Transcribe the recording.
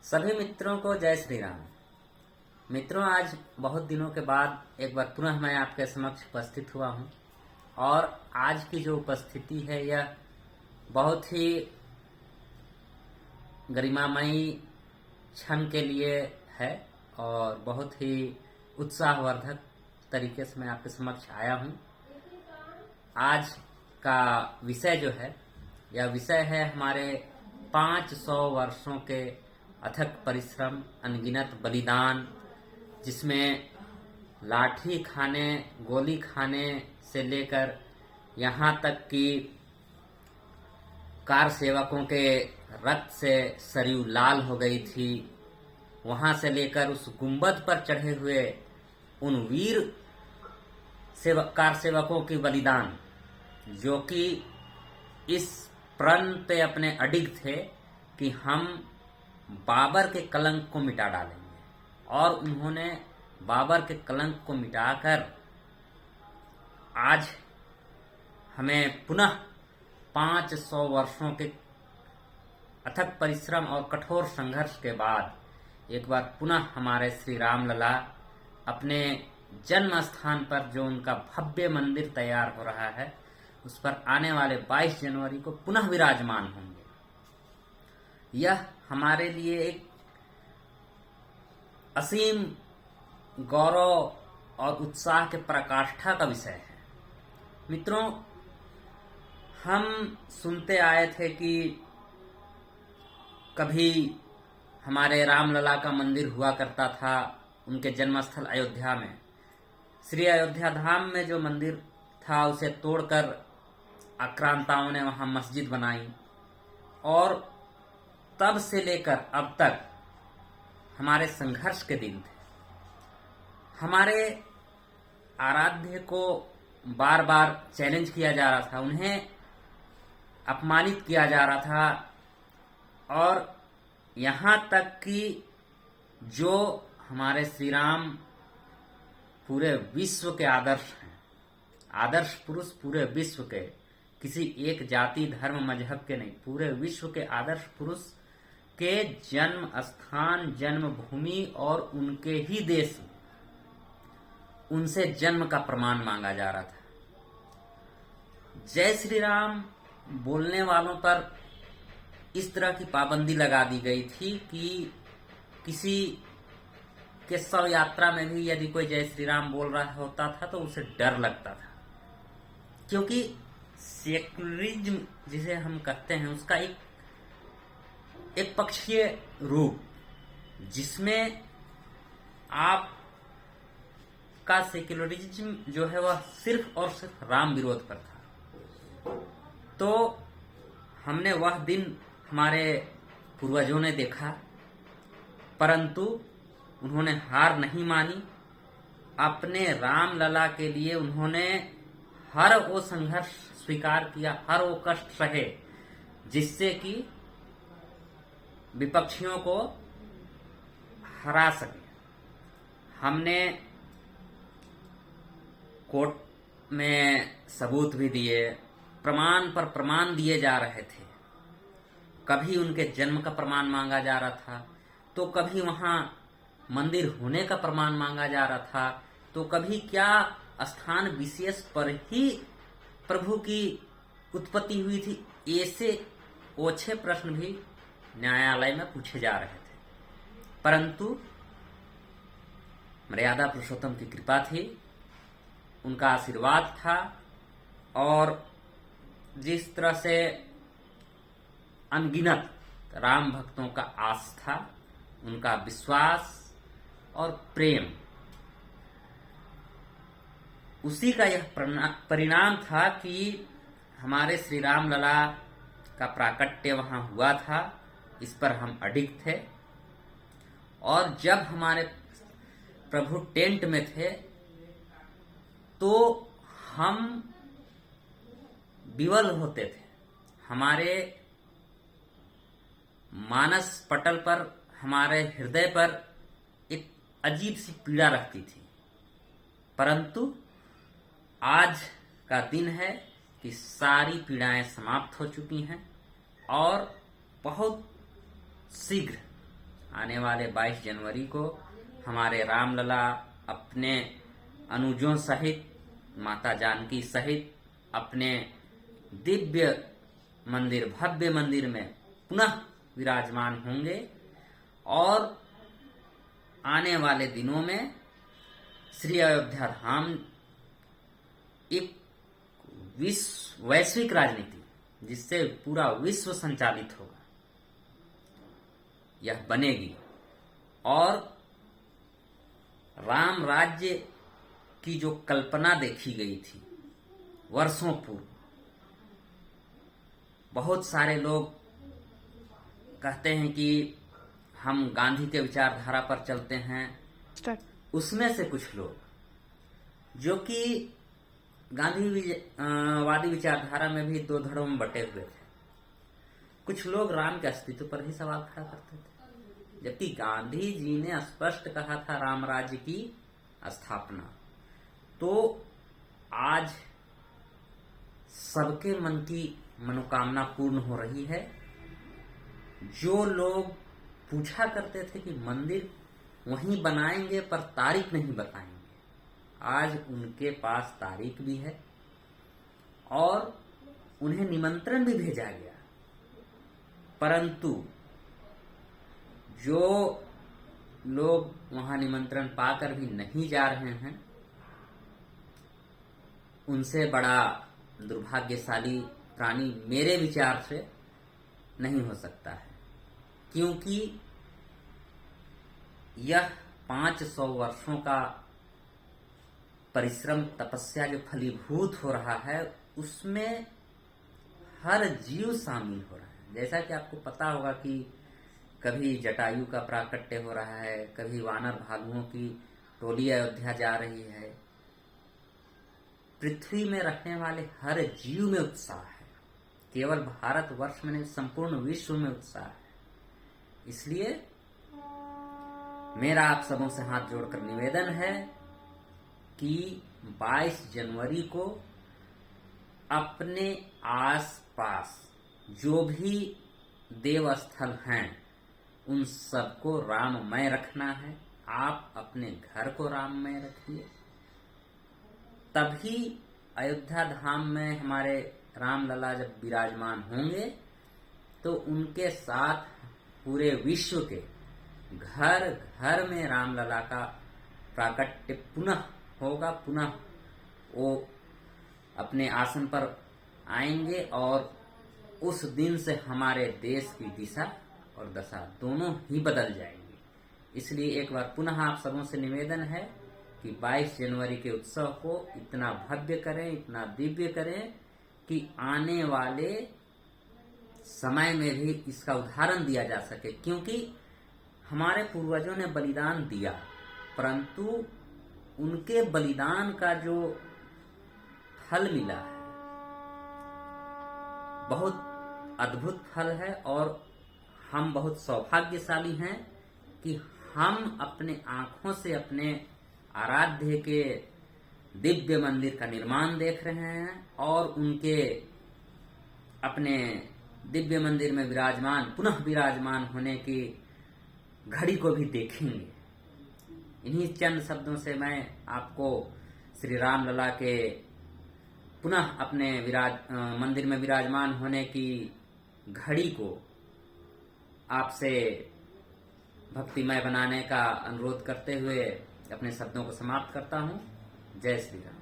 सभी मित्रों को जय श्री राम। मित्रों, आज बहुत दिनों के बाद एक बार पुनः मैं आपके समक्ष उपस्थित हुआ हूं और आज की जो उपस्थिति है यह बहुत ही गरिमामयी क्षण के लिए है और बहुत ही उत्साहवर्धक तरीके से मैं आपके समक्ष आया हूं। आज का विषय जो है यह विषय है हमारे 500 वर्षों के अथक परिश्रम, अनगिनत बलिदान, जिसमें लाठी खाने, गोली खाने से लेकर यहाँ तक कि कार सेवकों के रक्त से सरयू लाल हो गई थी, वहां से लेकर उस गुंबद पर चढ़े हुए उन वीर कार सेवकों की बलिदान, जो कि इस प्रण पे अपने अडिग थे कि हम बाबर के कलंक को मिटा डालेंगे, और उन्होंने बाबर के कलंक को मिटाकर आज हमें पुनः 500 वर्षों के अथक परिश्रम और कठोर संघर्ष के बाद एक बार पुनः हमारे श्री राम लला अपने जन्म स्थान पर जो उनका भव्य मंदिर तैयार हो रहा है उस पर आने वाले 22 जनवरी को पुनः विराजमान होंगे। यह हमारे लिए एक असीम गौरव और उत्साह के पराकाष्ठा का विषय है। मित्रों, हम सुनते आए थे कि कभी हमारे रामलला का मंदिर हुआ करता था उनके जन्मस्थल अयोध्या में। श्री अयोध्या धाम में जो मंदिर था उसे तोड़कर आक्रांताओं ने वहां मस्जिद बनाई, और तब से लेकर अब तक हमारे संघर्ष के दिन थे। हमारे आराध्य को बार बार चैलेंज किया जा रहा था, उन्हें अपमानित किया जा रहा था, और यहाँ तक कि जो हमारे श्री राम पूरे विश्व के आदर्श हैं, आदर्श पुरुष पूरे विश्व के, किसी एक जाति धर्म मजहब के नहीं, पूरे विश्व के आदर्श पुरुष के जन्म स्थान, जन्मभूमि और उनके ही देश में उनसे जन्म का प्रमाण मांगा जा रहा था। जय श्री राम बोलने वालों पर इस तरह की पाबंदी लगा दी गई थी कि किसी के शव यात्रा में भी यदि कोई जय श्री राम बोल रहा होता था तो उसे डर लगता था, क्योंकि सेक्युलरिज्म जिसे हम कहते हैं उसका एक पक्षीय रूप, जिसमें आप का सेक्युलरिज्म जो है वह सिर्फ और सिर्फ राम विरोध पर था। तो हमने वह दिन हमारे पूर्वजों ने देखा, परंतु उन्होंने हार नहीं मानी। अपने राम लला के लिए उन्होंने हर वो संघर्ष स्वीकार किया, हर वो कष्ट सहे, जिससे कि विपक्षियों को हरा सके। हमने कोर्ट में सबूत भी दिए, प्रमाण पर प्रमाण दिए जा रहे थे। कभी उनके जन्म का प्रमाण मांगा जा रहा था, तो कभी वहां मंदिर होने का प्रमाण मांगा जा रहा था, तो कभी क्या स्थान विशेष पर ही प्रभु की उत्पत्ति हुई थी। ऐसे ओछे प्रश्न भी न्यायालय में पूछे जा रहे थे, परंतु मर्यादा पुरुषोत्तम की कृपा थी, उनका आशीर्वाद था, और जिस तरह से अनगिनत राम भक्तों का आस्था, उनका विश्वास और प्रेम, उसी का यह परिणाम था कि हमारे श्री राम लला का प्राकट्य वहां हुआ था। इस पर हम अडिग थे, और जब हमारे प्रभु टेंट में थे तो हम विवल होते थे। हमारे मानस पटल पर, हमारे हृदय पर एक अजीब सी पीड़ा रहती थी, परंतु आज का दिन है कि सारी पीड़ाएं समाप्त हो चुकी हैं, और बहुत शीघ्र आने वाले 22 जनवरी को हमारे रामलला अपने अनुजों सहित, माता जानकी सहित अपने दिव्य मंदिर, भव्य मंदिर में पुनः विराजमान होंगे और आने वाले दिनों में श्री अयोध्या धाम एक वैश्विक राजनीति जिससे पूरा विश्व संचालित होगा, यह बनेगी। और राम राज्य की जो कल्पना देखी गई थी वर्षों पूर्व, बहुत सारे लोग कहते हैं कि हम गांधी के विचारधारा पर चलते हैं। उसमें से कुछ लोग जो कि गांधी वादी विचारधारा में भी दो धड़ों में बटे हुए थे, कुछ लोग राम के अस्तित्व पर ही सवाल खड़ा करते थे, जबकि गांधी जी ने स्पष्ट कहा था राम राज्य की स्थापना। तो आज सबके मन की मनोकामना पूर्ण हो रही है। जो लोग पूछा करते थे कि मंदिर वहीं बनाएंगे पर तारीख नहीं बताएंगे, आज उनके पास तारीख भी है और उन्हें निमंत्रण भी भेजा गया। परंतु जो लोग वहां निमंत्रण पाकर भी नहीं जा रहे हैं, उनसे बड़ा दुर्भाग्यशाली प्राणी मेरे विचार से नहीं हो सकता है, क्योंकि यह 500 वर्षों का परिश्रम, तपस्या जो फलीभूत हो रहा है, उसमें हर जीव शामिल हो रहा है। जैसा कि आपको पता होगा कि कभी जटायु का प्राकट्य हो रहा है, कभी वानर भालुओं की टोली अयोध्या जा रही है। पृथ्वी में रहने वाले हर जीव में उत्साह है, केवल भारतवर्ष में नहीं, संपूर्ण विश्व में उत्साह है। इसलिए मेरा आप सबों से हाथ जोड़कर निवेदन है कि 22 जनवरी को अपने आसपास जो भी देवस्थल हैं उन सबको राममय रखना है। आप अपने घर को राममय रखिए, तभी अयोध्या धाम में हमारे रामलला जब विराजमान होंगे तो उनके साथ पूरे विश्व के घर घर में रामलला का प्राकट्य पुनः होगा। पुनः वो अपने आसन पर आएंगे और उस दिन से हमारे देश की दिशा और दशा दोनों ही बदल जाएंगी। इसलिए एक बार पुनः आप सबों से निवेदन है कि 22 जनवरी के उत्सव को इतना भव्य करें, इतना दिव्य करें कि आने वाले समय में भी इसका उदाहरण दिया जा सके। क्योंकि हमारे पूर्वजों ने बलिदान दिया, परंतु उनके बलिदान का जो फल मिला है बहुत अद्भुत फल है। और हम बहुत सौभाग्यशाली हैं कि हम अपने आंखों से अपने आराध्य के दिव्य मंदिर का निर्माण देख रहे हैं और उनके अपने दिव्य मंदिर में पुनः विराजमान होने की घड़ी को भी देखेंगे। इन्हीं चंद शब्दों से मैं आपको श्री रामलला के पुनः अपने मंदिर में विराजमान होने की घड़ी को आपसे भक्तिमय बनाने का अनुरोध करते हुए अपने शब्दों को समाप्त करता हूँ। जय श्री राम।